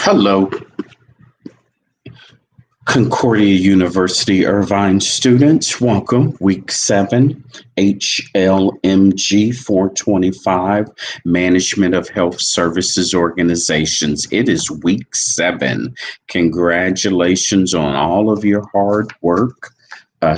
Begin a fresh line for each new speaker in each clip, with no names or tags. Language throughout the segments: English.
Hello, Concordia University Irvine students. Welcome. Week 7, HLMG 425, Management of Health Services Organizations. It is week 7. Congratulations on all of your hard work.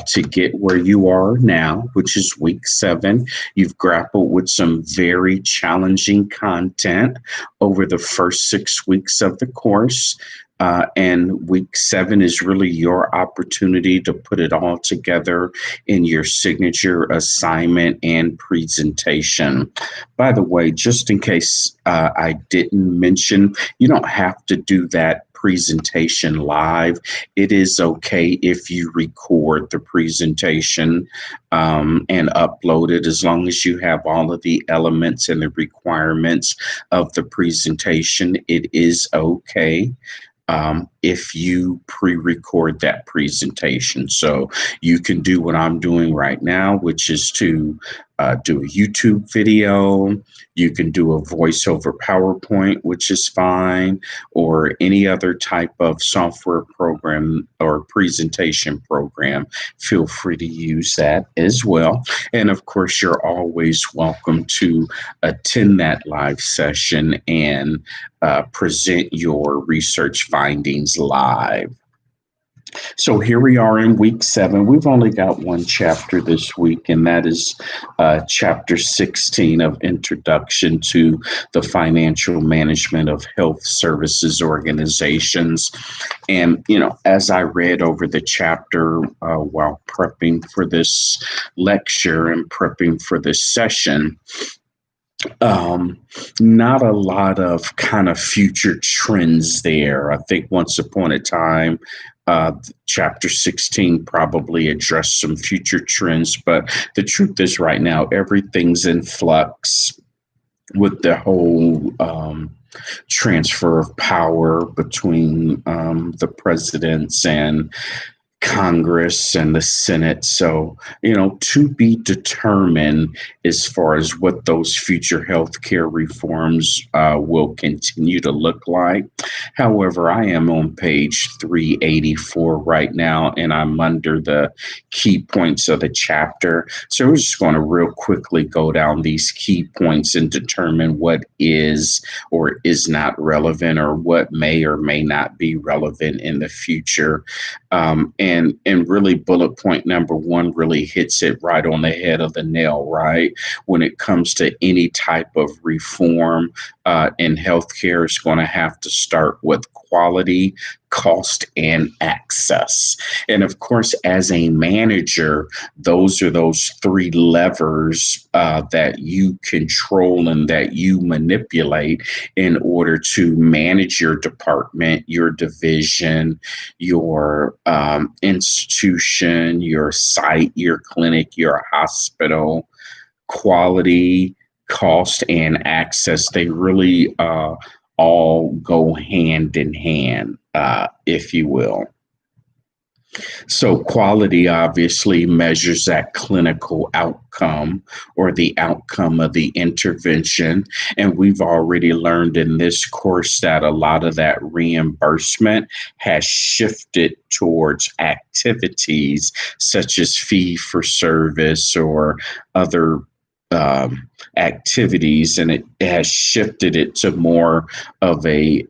To get where you are now, which is week 7. You've grappled with some very challenging content over the first 6 weeks of the course. And week 7 is really your opportunity to put it all together in your signature assignment and presentation. By the way, just in case I didn't mention, you don't have to do that presentation live. It is okay if you record the presentation and upload it, as long as you have all of the elements and the requirements of the presentation. It is okay if you pre-record that presentation. So you can do what I'm doing right now, which is to do a YouTube video. You can do a voiceover PowerPoint, which is fine, or any other type of software program or presentation program. Feel free to use that as well. And of course, you're always welcome to attend that live session and present your research findings live. So here we are in week 7. We've only got one chapter this week, and that is chapter 16 of Introduction to the Financial Management of Health Services Organizations. And, as I read over the chapter while prepping for this lecture and prepping for this session, not a lot of kind of future trends there. I think once upon a time, chapter 16 probably addressed some future trends, but the truth is right now, everything's in flux with the whole transfer of power between the presidents and Congress and the Senate. So, to be determined as far as what those future healthcare reforms will continue to look like. However, I am on page 384 right now, and I'm under the key points of the chapter. So we're just going to real quickly go down these key points and determine what is or is not relevant, or what may or may not be relevant in the future. And really bullet point number 1 really hits it right on the head of the nail, right? When it comes to any type of reform in healthcare, it's going to have to start with quality, cost, and access. And of course, as a manager, those are those 3 levers that you control and that you manipulate in order to manage your department, your division, your institution, your site, your clinic, your hospital. Quality, cost, and access, they really all go hand in hand, if you will. So quality obviously measures that clinical outcome or the outcome of the intervention. And we've already learned in this course that a lot of that reimbursement has shifted towards activities such as fee for service or other activities, and it has shifted it to more of a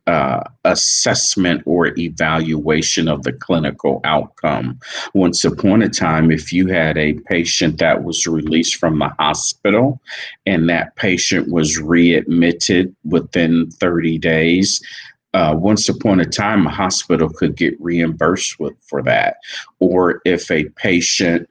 assessment or evaluation of the clinical outcome. Once upon a time, if you had a patient that was released from the hospital and that patient was readmitted within 30 days, once upon a time, a hospital could get reimbursed for that. Or if a patient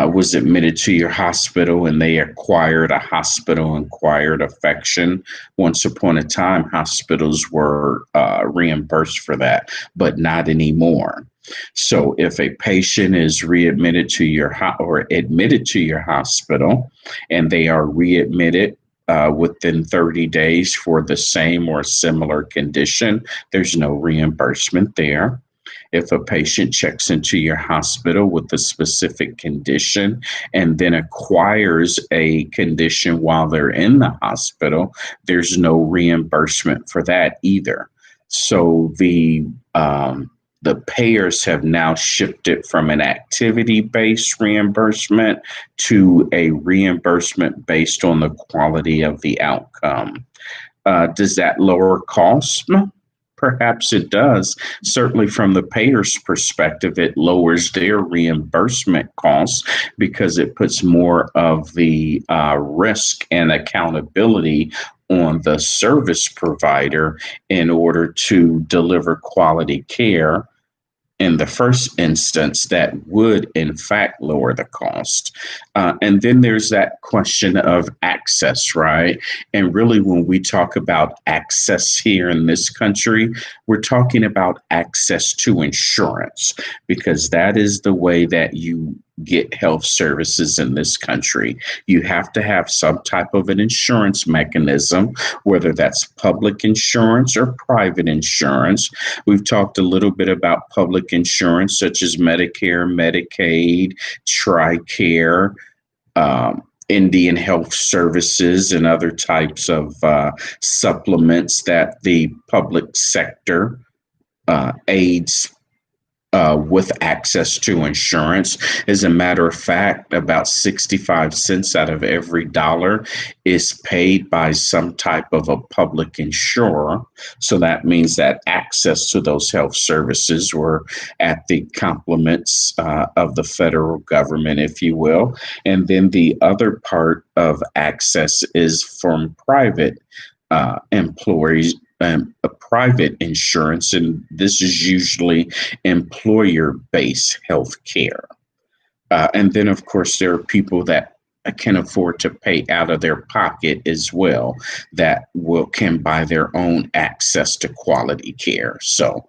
was admitted to your hospital and they acquired a hospital-acquired infection, once upon a time, hospitals were reimbursed for that, but not anymore. So if a patient is readmitted to your or admitted to your hospital and they are readmitted within 30 days for the same or similar condition, there's no reimbursement there. If a patient checks into your hospital with a specific condition and then acquires a condition while they're in the hospital, there's no reimbursement for that either. So the payers have now shifted from an activity-based reimbursement to a reimbursement based on the quality of the outcome. Does that lower costs? Perhaps it does. Certainly, from the payer's perspective, it lowers their reimbursement costs because it puts more of the risk and accountability on the service provider in order to deliver quality care in the first instance that would in fact lower the cost. And then there's that question of access, right? And really, when we talk about access here in this country, we're talking about access to insurance, because that is the way that you get health services in this country. You have to have some type of an insurance mechanism, whether that's public insurance or private insurance. We've talked a little bit about public insurance, such as Medicare, Medicaid, TRICARE, Indian Health Services, and other types of supplements that the public sector aids with access to insurance. As a matter of fact, about 65 cents out of every dollar is paid by some type of a public insurer. So that means that access to those health services were at the complements of the federal government, if you will. And then the other part of access is from private employees, a private insurance, and this is usually employer-based health care. And then, of course, there are people that can afford to pay out of their pocket as well, that can buy their own access to quality care. So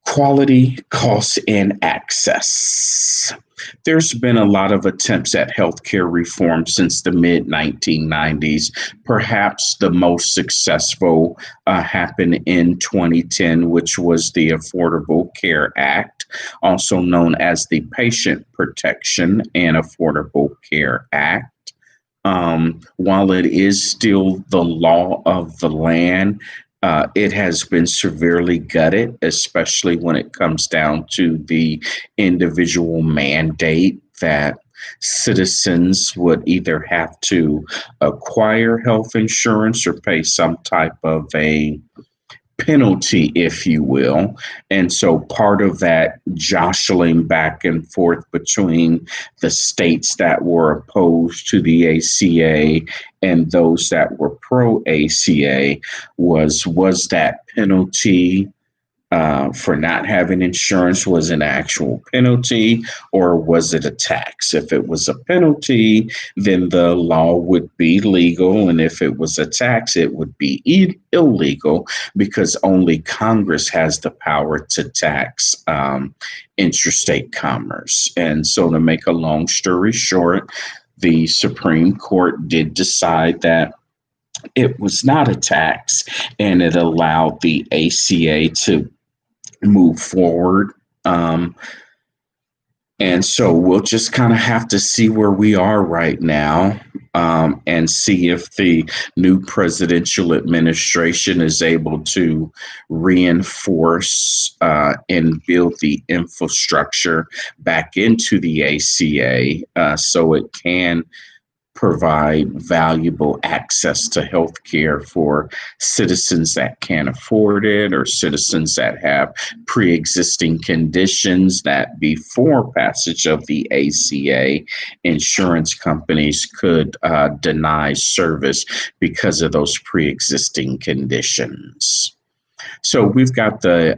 quality, cost, and access. There's been a lot of attempts at healthcare reform since the mid 1990s. Perhaps the most successful happened in 2010, which was the Affordable Care Act, also known as the Patient Protection and Affordable Care Act. While it is still the law of the land, it has been severely gutted, especially when it comes down to the individual mandate that citizens would either have to acquire health insurance or pay some type of a penalty, if you will. And so part of that jostling back and forth between the states that were opposed to the ACA and those that were pro ACA was that penalty for not having insurance was an actual penalty, or was it a tax? If it was a penalty, then the law would be legal. And if it was a tax, it would be illegal, because only Congress has the power to tax interstate commerce. And so, to make a long story short, the Supreme Court did decide that it was not a tax, and it allowed the ACA to move forward. And so we'll just kind of have to see where we are right now, and see if the new presidential administration is able to reinforce and build the infrastructure back into the ACA so it can provide valuable access to health care for citizens that can't afford it, or citizens that have pre-existing conditions that before passage of the ACA, insurance companies could deny service because of those pre-existing conditions. So we've got the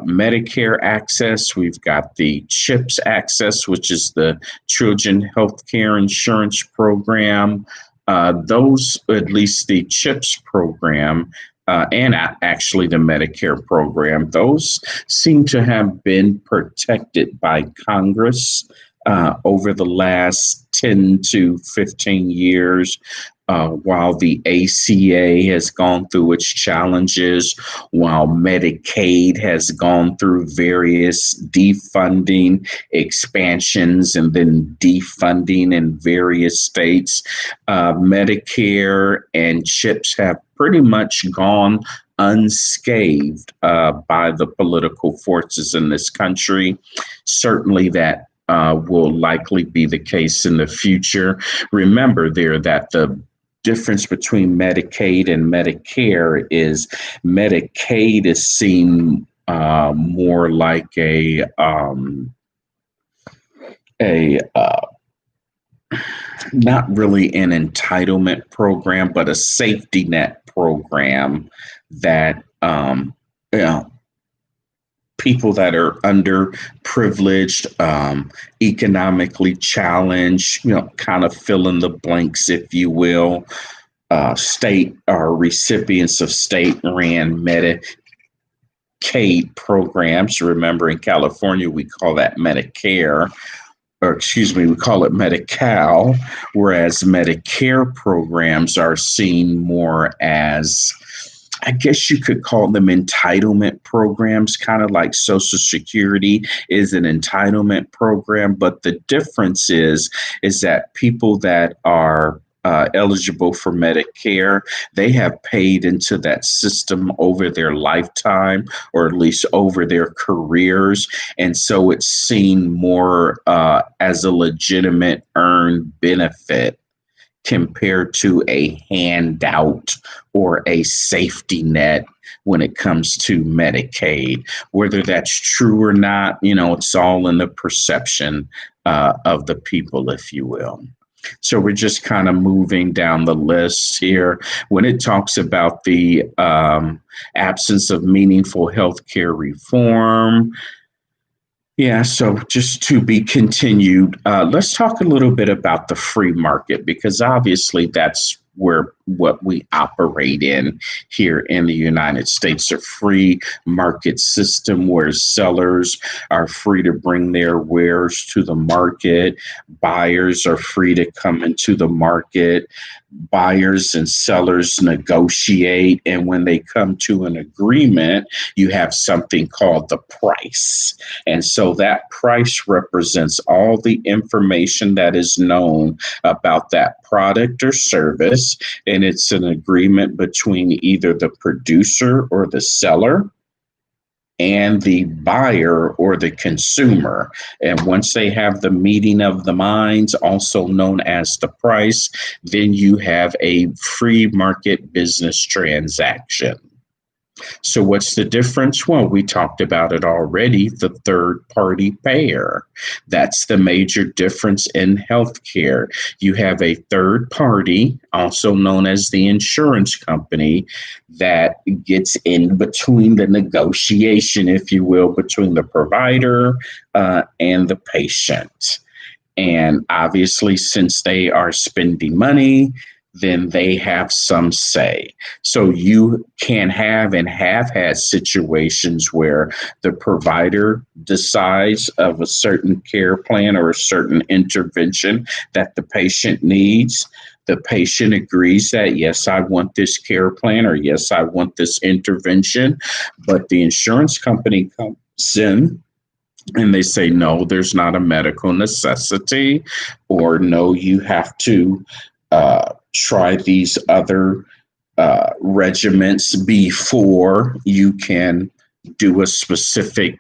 Medicare access, we've got the CHIPS access, which is the Children Healthcare Insurance Program. Those, at least the CHIPS program, and actually the Medicare program, those seem to have been protected by Congress over the last 10 to 15 years. While the ACA has gone through its challenges, while Medicaid has gone through various defunding expansions and then defunding in various states, Medicare and CHIPS have pretty much gone unscathed by the political forces in this country. Certainly, that will likely be the case in the future. Remember there that the difference between Medicaid and Medicare is Medicaid is seen more like a not really an entitlement program, but a safety net program that you know, people that are underprivileged, economically challenged, kind of fill in the blanks, if you will. State or recipients of state ran Medicaid programs. Remember, in California, we call that Medicare, or excuse me, we call it Medi-Cal, whereas Medicare programs are seen more as, I guess you could call them entitlement programs, kind of like Social Security is an entitlement program. But the difference is that people that are eligible for Medicare, they have paid into that system over their lifetime, or at least over their careers. And so it's seen more as a legitimate earned benefit compared to a handout or a safety net when it comes to Medicaid. Whether that's true or not, it's all in the perception of the people, if you will. So we're just kind of moving down the list here. When it talks about the absence of meaningful healthcare reform, yeah, so just to be continued, let's talk a little bit about the free market, because obviously that's what we operate in here in the United States, a free market system where sellers are free to bring their wares to the market. Buyers are free to come into the market. Buyers and sellers negotiate. And when they come to an agreement, you have something called the price. And so that price represents all the information that is known about that product or service. And it's an agreement between either the producer or the seller and the buyer or the consumer. And once they have the meeting of the minds, also known as the price, then you have a free market business transaction. So what's the difference? Well, we talked about it already, the third party payer. That's the major difference in healthcare. You have a third party, also known as the insurance company, that gets in between the negotiation, if you will, between the provider and the patient. And obviously, since they are spending money, then they have some say. So you can have and have had situations where the provider decides of a certain care plan or a certain intervention that the patient needs. The patient agrees that, yes, I want this care plan, or yes, I want this intervention. But the insurance company comes in and they say, no, there's not a medical necessity, or no, you have to try these other regiments before you can do a specific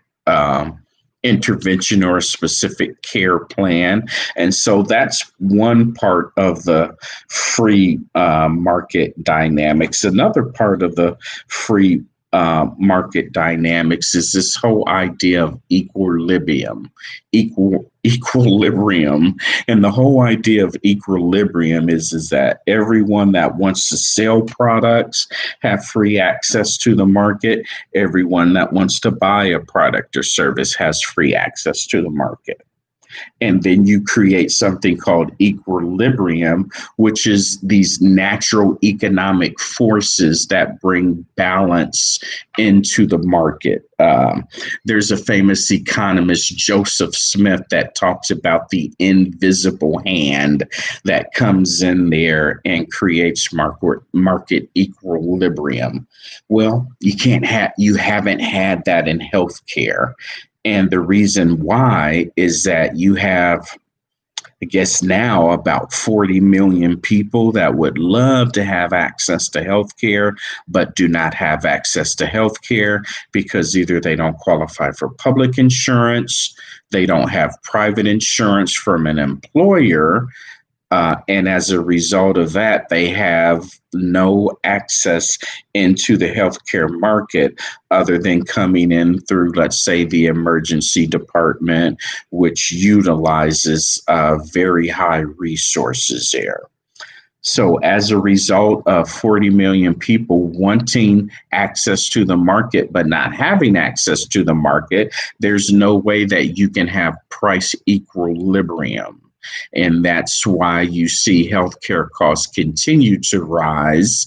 intervention or a specific care plan. And so that's one part of the free market dynamics. Another part of the free market dynamics is this whole idea of equilibrium. And the whole idea of equilibrium is that everyone that wants to sell products have free access to the market. Everyone that wants to buy a product or service has free access to the market. And then you create something called equilibrium, which is these natural economic forces that bring balance into the market. There's a famous economist, Joseph Smith, that talks about the invisible hand that comes in there and creates market equilibrium. Well, you haven't had that in healthcare. And the reason why is that you have, I guess now about 40 million people that would love to have access to health care, but do not have access to health care because either they don't qualify for public insurance, they don't have private insurance from an employer, and as a result of that, they have no access into the healthcare market other than coming in through, let's say, the emergency department, which utilizes very high resources there. So, as a result of 40 million people wanting access to the market but not having access to the market, there's no way that you can have price equilibrium. And that's why you see healthcare costs continue to rise,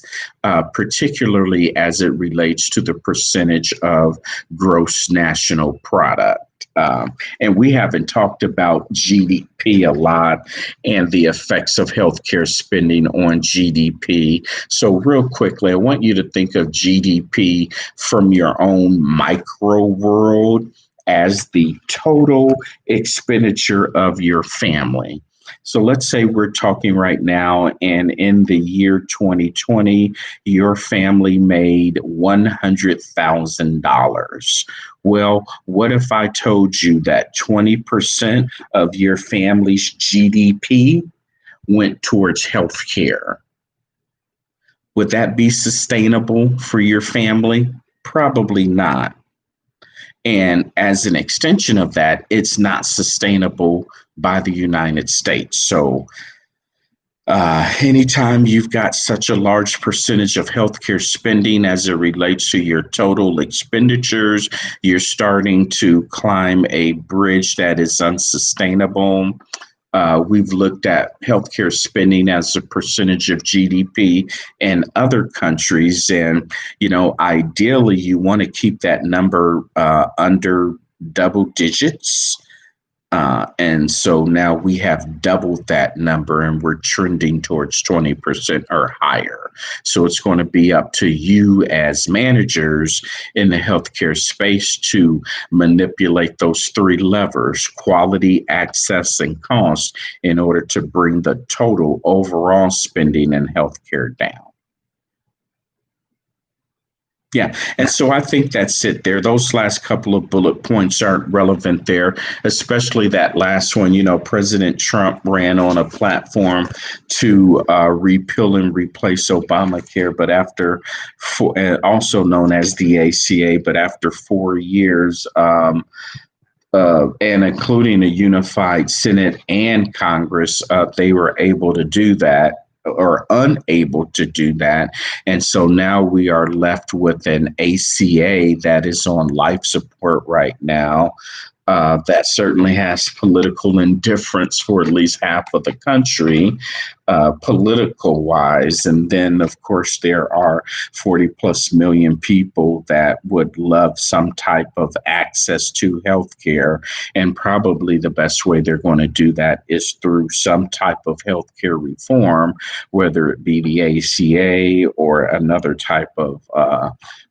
particularly as it relates to the percentage of gross national product. And we haven't talked about GDP a lot and the effects of healthcare spending on GDP. So, real quickly, I want you to think of GDP from your own micro world as the total expenditure of your family. So let's say we're talking right now, and in the year 2020, your family made $100,000. Well, what if I told you that 20% of your family's GDP went towards health care? Would that be sustainable for your family? Probably not. And as an extension of that, it's not sustainable by the United States. So anytime you've got such a large percentage of healthcare spending as it relates to your total expenditures, you're starting to climb a bridge that is unsustainable. We've looked at healthcare spending as a percentage of GDP in other countries. And, ideally, you want to keep that number under double digits. And so now we have doubled that number and we're trending towards 20% or higher. So it's going to be up to you as managers in the healthcare space to manipulate those three levers: quality, access, and cost, in order to bring the total overall spending in healthcare down. Yeah. And so I think that's it there. Those last couple of bullet points aren't relevant there, especially that last one. President Trump ran on a platform to repeal and replace Obamacare, but also known as the ACA, but after 4 years, and including a unified Senate and Congress, they were able to do that, or unable to do that. And so now we are left with an ACA that is on life support right now. That certainly has political indifference for at least half of the country, political wise. And then, of course, there are 40 plus million people that would love some type of access to healthcare. And probably the best way they're going to do that is through some type of healthcare reform, whether it be the ACA or another type of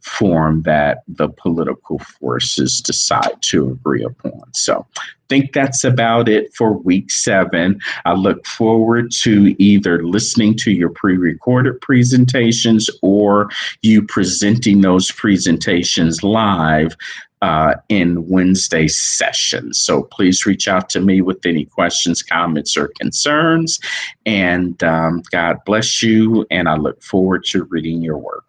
form that the political forces decide to agree upon. So I think that's about it for week 7. I look forward to either listening to your pre-recorded presentations or you presenting those presentations live in Wednesday sessions. So please reach out to me with any questions, comments, or concerns. And God bless you. And I look forward to reading your work.